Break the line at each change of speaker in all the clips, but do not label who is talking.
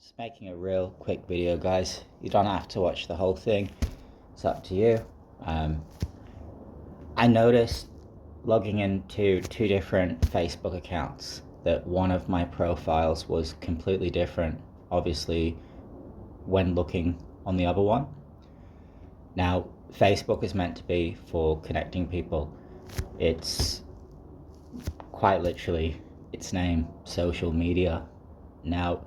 Just making a real quick video, guys. You don't have to watch the whole thing. It's up to you. I noticed logging into two different Facebook accounts that one of my profiles was completely different, obviously, when looking on the other one. Now, Facebook is meant to be for connecting people. It's quite literally its name, social media. Now,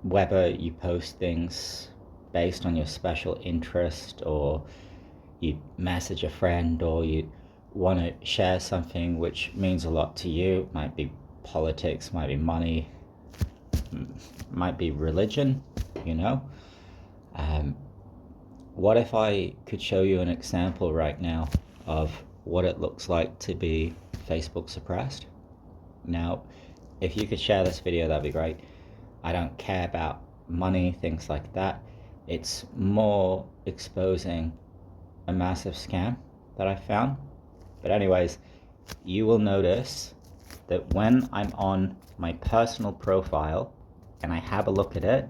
whether you post things based on your special interest, or you message a friend, or you want to share something which means a lot to you, might be politics, might be money, might be religion, you know. What if I could show you an example right now of what it looks like to be Facebook suppressed? Now, if you could share this video, that'd be great. I don't care about money, things like that. It's more exposing a massive scam that I found. But anyways, you will notice that when I'm on my personal profile and I have a look at it,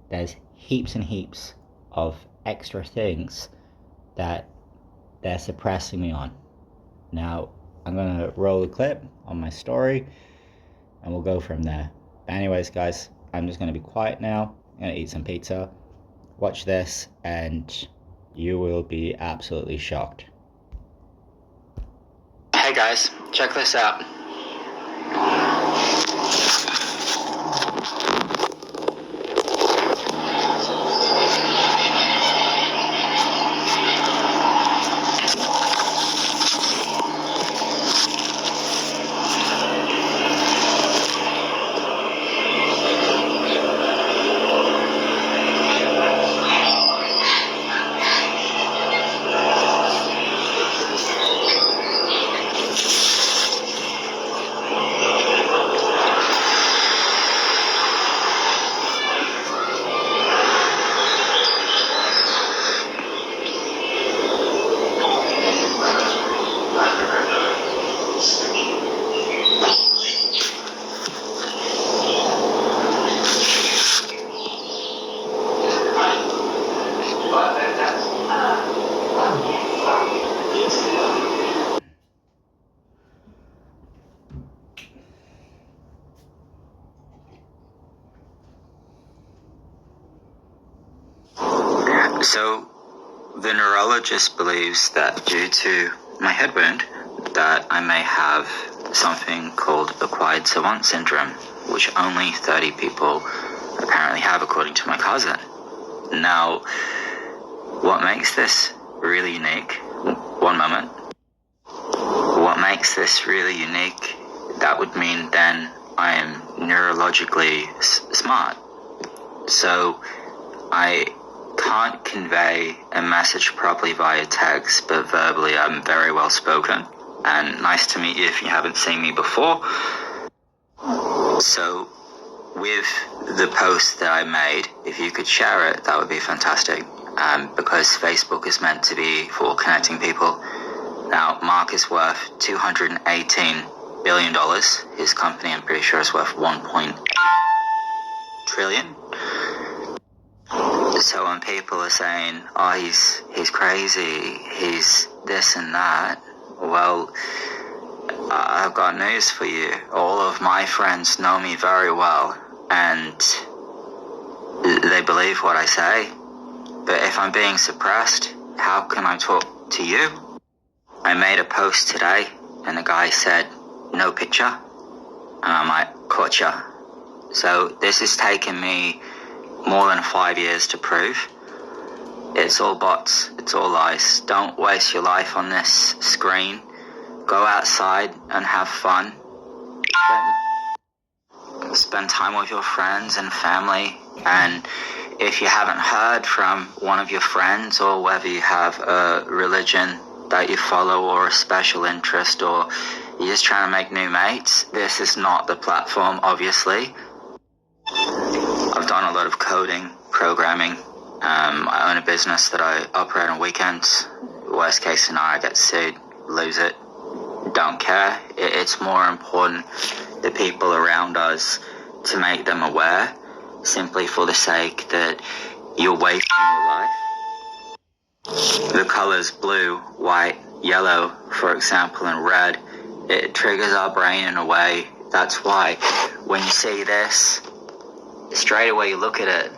there's heaps and heaps of extra things that they're suppressing me on. Now, I'm gonna roll a clip on my story and we'll go from there. But anyways, guys, I'm just gonna be quiet now. I'm gonna eat some pizza, watch this, and you will be absolutely shocked. Hey guys, check this out. So, the neurologist believes that due to my head wound, that I may have something called acquired savant syndrome, which only 30 people apparently have, according to my cousin. Now, what makes this really unique? One moment. What makes this really unique? That would mean then I am neurologically smart. So, I can't convey a message properly via text, but verbally I'm very well spoken. And nice to meet you if you haven't seen me before. So, with the post that I made, if you could share it, that would be fantastic. Because Facebook is meant to be for connecting people. Now, Mark is worth $218 billion. His company, I'm pretty sure, is worth 1.8 trillion. So when people are saying, oh, he's crazy, he's this and that, well, I've got news for you. All of my friends know me very well, and they believe what I say. But if I'm being suppressed, how can I talk to you? I made a post today, and the guy said, no picture. And I'm like, gotcha. So this has taken me more than 5 years to prove. It's all bots, it's all lies. Don't waste your life on this screen. Go outside and have fun. Spend time with your friends and family. And if you haven't heard from one of your friends, or whether you have a religion that you follow, or a special interest, or you're just trying to make new mates, this is not the platform, obviously. I've done a lot of coding, programming. I own a business that I operate on weekends. Worst case scenario, I get sued, lose it. Don't care. It's more important the people around us to make them aware. simply for the sake that you're wasting your life. The colors blue, white, yellow, for example, and red, it triggers our brain in a way. That's why when you see this, straight away you look at it.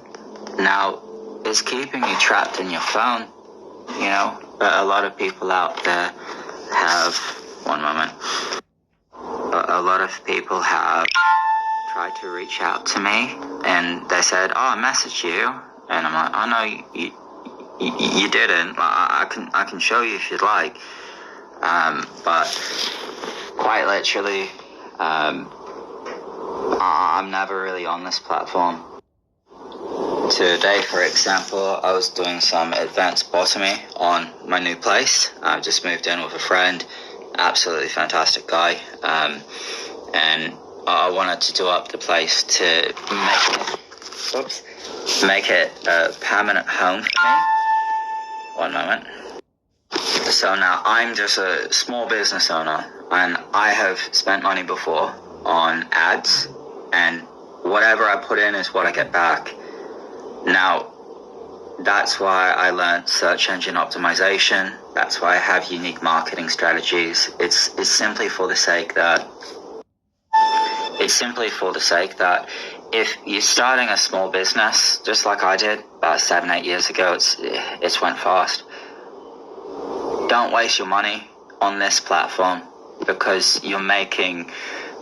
Now, it's keeping you trapped in your phone. You know, a lot of people out there have, one moment, a lot of people have tried to reach out to me, and they said, oh, I messaged you, and I'm like, oh no, you didn't. I can show you if you'd like, but quite literally, I'm never really on this platform. Today, for example, I was doing some advanced botany on my new place. I just moved in with a friend, absolutely fantastic guy, and I wanted to do up the place to make it a permanent home for me. One moment. So now I'm just a small business owner, and I have spent money before on ads, and whatever I put in is what I get back. Now, that's why I learned search engine optimization. That's why I have unique marketing strategies. It's simply for the sake that if you're starting a small business, just like I did about 7-8 years ago, it's went fast. Don't waste your money on this platform, because you're making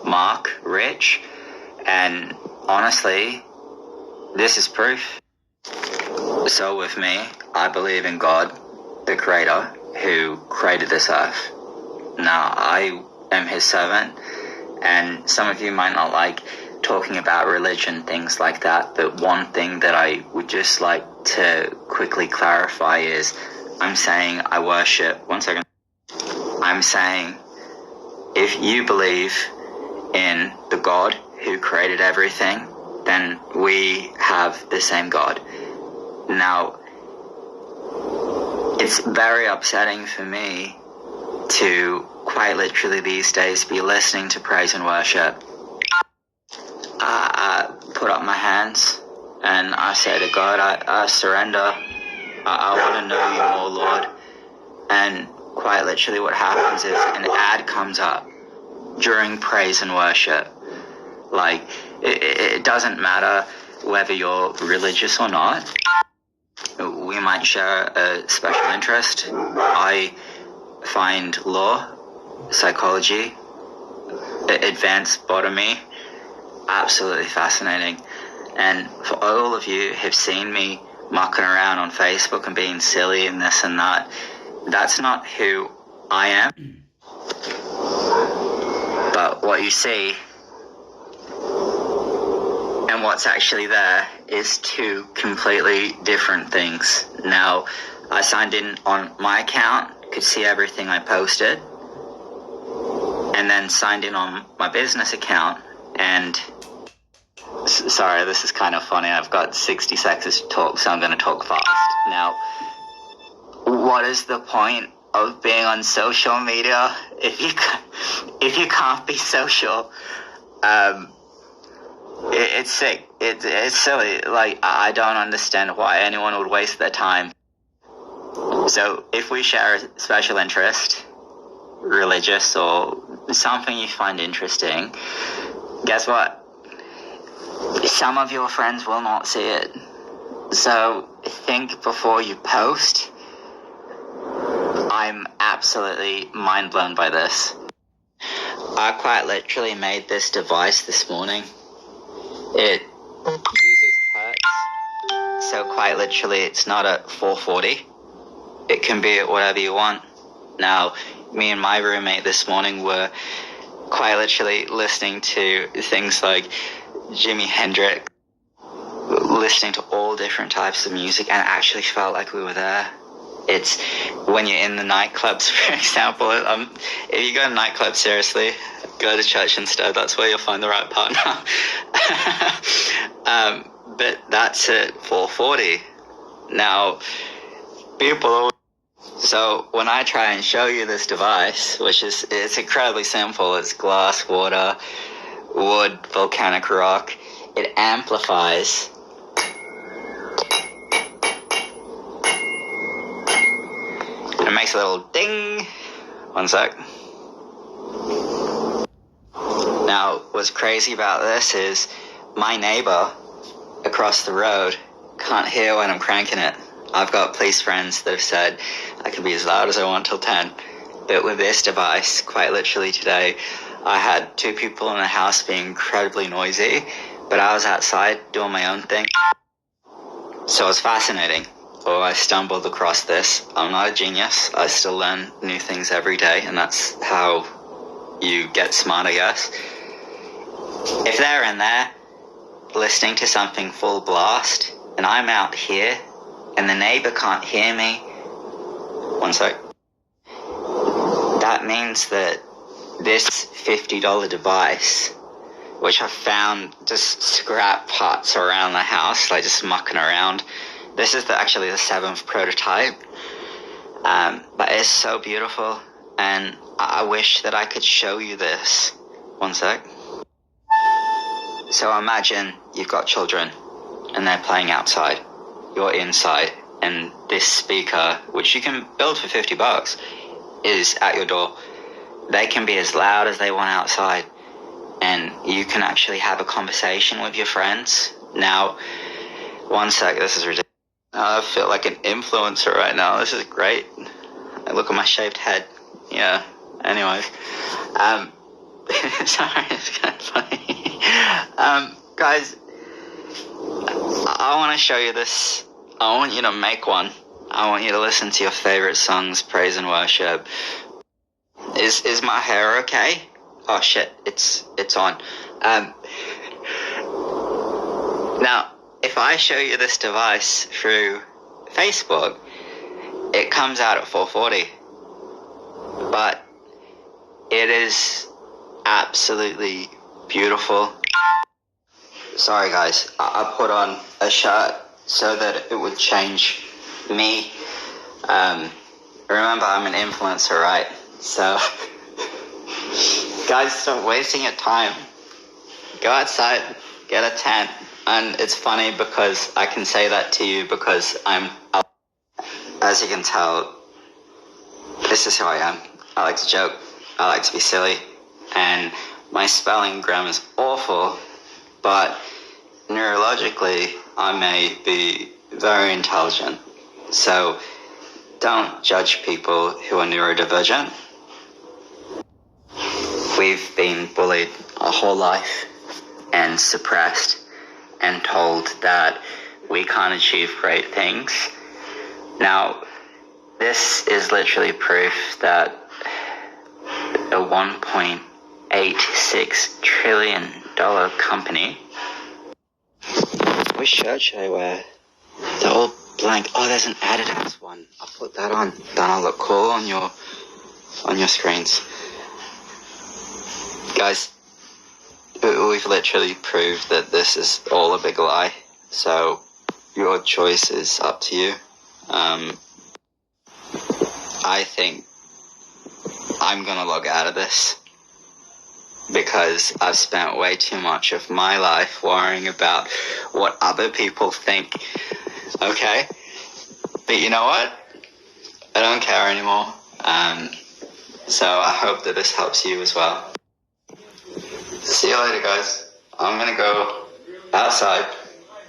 Mark rich, and honestly, this is proof. So with me, I believe in God, the Creator, who created this earth. Now, I am His servant, and some of you might not like talking about religion, things like that, but one thing that I would just like to quickly clarify is, I'm saying I worship, one second, I'm saying if you believe in the God who created everything, then we have the same God. Now, it's very upsetting for me to quite literally these days be listening to praise and worship. I put up my hands and I say to God, I surrender. I want to know you more, Lord. And quite literally what happens is an ad comes up during praise and worship. Like, it doesn't matter whether you're religious or not. We might share a special interest. I find law, psychology, advanced botany absolutely fascinating. And for all of you who've seen me mucking around on Facebook and being silly and this and that, that's not who I am. But what you see and what's actually there is two completely different things. Now, I signed in on my account, could see everything I posted, and then signed in on my business account, and sorry, this is kind of funny, I've got 60 seconds to talk, so I'm going to talk fast. Now, what is the point of being on social media if you can't be social? It's sick. It's silly. Like, I don't understand why anyone would waste their time. So if we share a special interest, religious or something you find interesting, guess what? Some of your friends will not see it. So think before you post. I'm absolutely mind blown by this. I quite literally made this device this morning. It uses hertz, so quite literally it's not at 440. It can be at whatever you want. Now, me and my roommate this morning were quite literally listening to things like Jimi Hendrix, listening to all different types of music, and actually felt like we were there. It's when you're in the nightclubs, for example. If you go to nightclubs, seriously, go to church instead. That's where you'll find the right partner. But that's at 440. Now, people. So when I try and show you this device, it's incredibly simple. It's glass, water, wood, volcanic rock. It amplifies makes a little ding. One sec. Now, what's crazy about this is my neighbor across the road can't hear when I'm cranking it. I've got police friends that have said I can be as loud as I want till 10. But with this device, quite literally today, I had 2 people in the house being incredibly noisy, but I was outside doing my own thing. So it's fascinating. Oh, I stumbled across this. I'm not a genius. I still learn new things every day, and that's how you get smart, I guess. If they're in there listening to something full blast, and I'm out here, and the neighbor can't hear me, one sec. That means that this $50 device, which I found just scrap parts around the house, like just mucking around. This is actually the 7th prototype, but it's so beautiful, and I wish that I could show you this. One sec. So imagine you've got children, and they're playing outside. You're inside, and this speaker, which you can build for $50, is at your door. They can be as loud as they want outside, and you can actually have a conversation with your friends. Now, one sec, this is ridiculous. I feel like an influencer right now. This is great. I look at my shaved head. Yeah, anyways. Sorry, it's kind of funny. Guys, I want to show you this. I want you to make one. I want you to listen to your favorite songs, praise and worship. Is my hair okay? Oh shit, it's on. Now, if I show you this device through Facebook, it comes out at 440. But it is absolutely beautiful. Sorry guys, I put on a shirt so that it would change me. Remember, I'm an influencer, right? So, guys, stop wasting your time. Go outside, get a tent. And it's funny because I can say that to you because as you can tell, this is who I am. I like to joke, I like to be silly, and my spelling grammar is awful, but neurologically, I may be very intelligent. So don't judge people who are neurodivergent. We've been bullied our whole life and suppressed and told that we can't achieve great things. Now, this is literally proof that a $1.86 trillion company. Which shirt should I wear? They're all blank. Oh, there's an Adidas one. I'll put that on. Then I'll look cool on your screens. Guys, we've literally proved that this is all a big lie. So your choice is up to you. I think I'm gonna log out of this because I've spent way too much of my life worrying about what other people think. Okay? But you know what? I don't care anymore. So I hope that this helps you as well. See you later, guys. I'm gonna go outside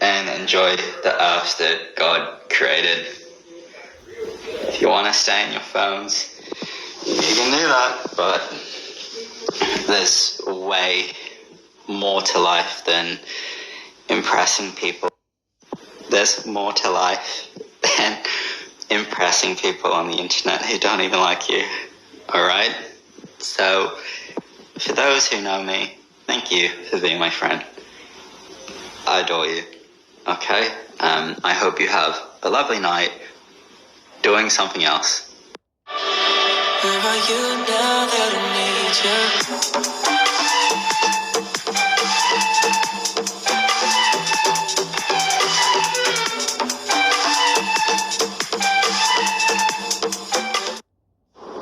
and enjoy the earth that God created. If you want to stay in your phones, you can do that, but there's way more to life than impressing people. There's more to life than impressing people on the internet who don't even like you. Alright? So, for those who know me, thank you for being my friend. I adore you. Okay? I hope you have a lovely night doing something else. Where are you now that I need you?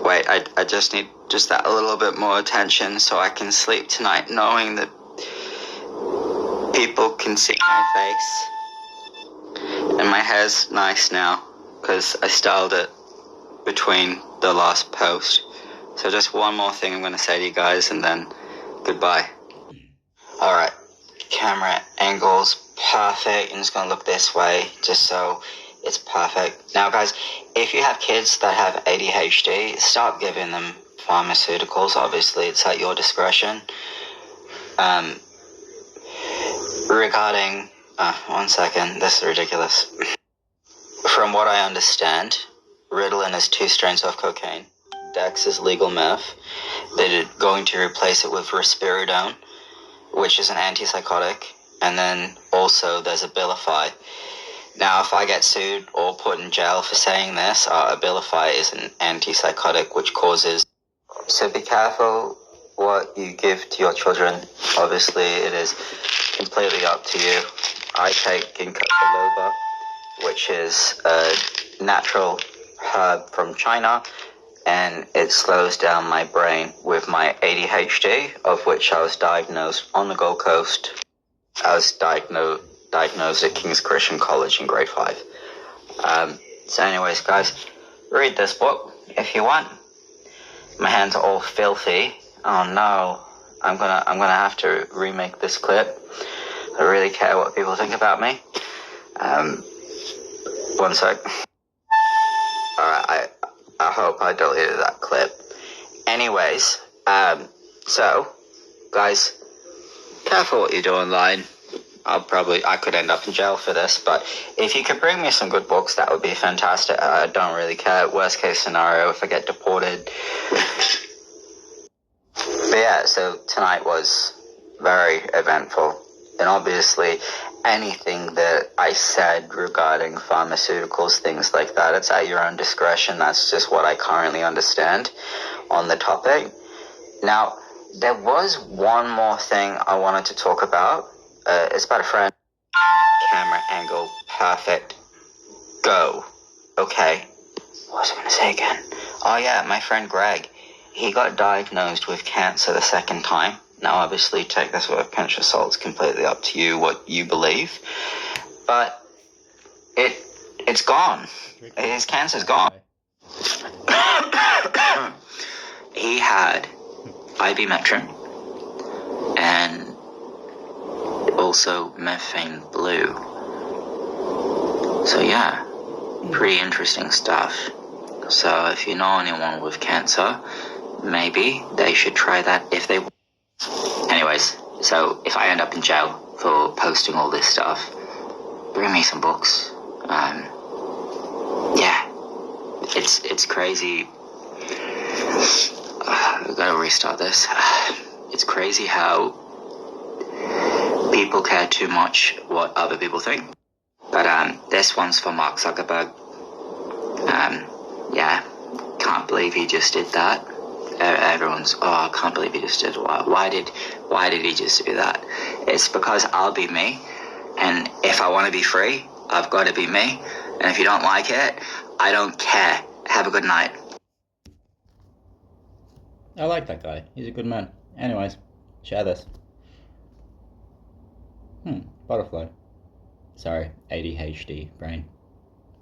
Wait, I just need just that a little bit more attention so I can sleep tonight knowing that people can see my face. And my hair's nice now because I styled it between the last post. So just one more thing I'm going to say to you guys, and then goodbye. Alright, camera angles perfect, and it's going to look this way just so it's perfect. Now guys, if you have kids that have ADHD, stop giving them pharmaceuticals. Obviously it's at your discretion. Regarding one second, this is ridiculous. From what I understand, Ritalin is 2 strains of cocaine. Dex is legal meth. They're going to replace it with risperidone, which is an antipsychotic, and then also there's Abilify. Now, if I get sued or put in jail for saying this, Abilify is an antipsychotic which causes... So be careful what you give to your children. Obviously, it is completely up to you. I take ginkgo biloba, which is a natural herb from China, and it slows down my brain with my ADHD, of which I was diagnosed on the Gold Coast. I was diagnosed at King's Christian College in grade 5. So anyways, guys, read this book if you want. My hands are all filthy. Oh no, I'm gonna have to remake this clip. I really care what people think about me. One sec. Alright, I hope I deleted that clip. Anyways, so, guys, careful what you do online. I could end up in jail for this, but if you could bring me some good books, that would be fantastic. I don't really care. Worst case scenario, if I get deported. But yeah, so tonight was very eventful. And obviously, anything that I said regarding pharmaceuticals, things like that, it's at your own discretion. That's just what I currently understand on the topic. Now, there was one more thing I wanted to talk about. It's about a friend. Camera angle, perfect. Go. Okay. What was I going to say again? Oh yeah, my friend Greg. He got diagnosed with cancer the 2nd time. Now, obviously, take this with a pinch of salt. It's completely up to you what you believe. But it's gone. His cancer's gone. He had ibuprofen and also methane blue. So yeah, pretty interesting stuff. So if you know anyone with cancer, maybe they should try that if they... Anyways, so if I end up in jail for posting all this stuff, bring me some books. Yeah, it's crazy. I've got to restart this. It's crazy how people care too much what other people think. But this one's for Mark Zuckerberg. Yeah, can't believe he just did that. Everyone's, I can't believe he just did. Why did he just do that? It's because I'll be me, and if I want to be free, I've got to be me. And if you don't like it, I don't care. Have a good night. I like that guy. He's a good man. Anyways, share this. Butterfly. Sorry, ADHD brain.